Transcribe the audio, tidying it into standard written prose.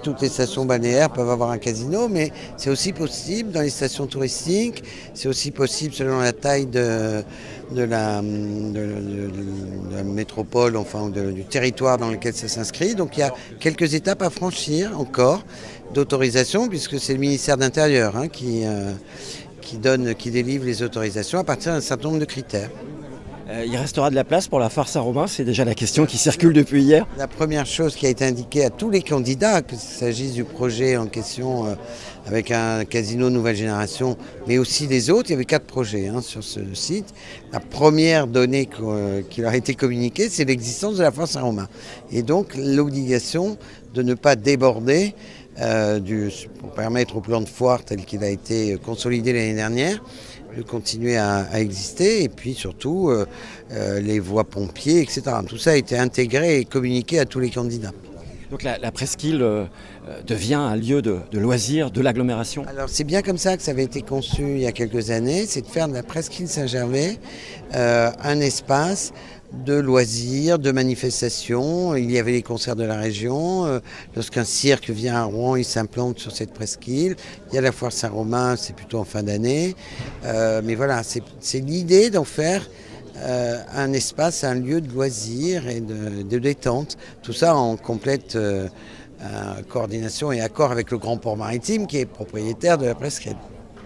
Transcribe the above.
toutes les stations balnéaires peuvent avoir un casino, mais c'est aussi possible dans les stations touristiques, c'est aussi possible selon la taille de la métropole, enfin du territoire dans lequel ça s'inscrit. Donc il y a quelques étapes à franchir encore d'autorisation, puisque c'est le ministère de l'Intérieur qui délivre les autorisations à partir d'un certain nombre de critères. Il restera de la place pour la farce à Romain, c'est déjà la question qui circule depuis hier. La première chose qui a été indiquée à tous les candidats, qu'il s'agisse du projet en question avec un casino nouvelle génération, mais aussi les autres, il y avait 4 projets sur ce site. La première donnée qui leur a été communiquée, c'est l'existence de la farce à Romain. Et donc l'obligation de ne pas déborder pour permettre au plan de foire tel qu'il a été consolidé l'année dernière, de continuer à exister, et puis surtout les voies pompiers, etc. Tout ça a été intégré et communiqué à tous les candidats. Donc la presqu'île devient un lieu de loisirs, de l'agglomération. Alors c'est bien comme ça que ça avait été conçu il y a quelques années, c'est de faire de la presqu'île Saint-Gervais un espace de loisirs, de manifestations. Il y avait les concerts de la région. Lorsqu'un cirque vient à Rouen, il s'implante sur cette presqu'île. Il y a la foire Saint-Romain, c'est plutôt en fin d'année. Mais voilà, c'est l'idée d'en faire un espace, un lieu de loisirs et de détente. Tout ça en complète coordination et accord avec le Grand Port Maritime qui est propriétaire de la presqu'île.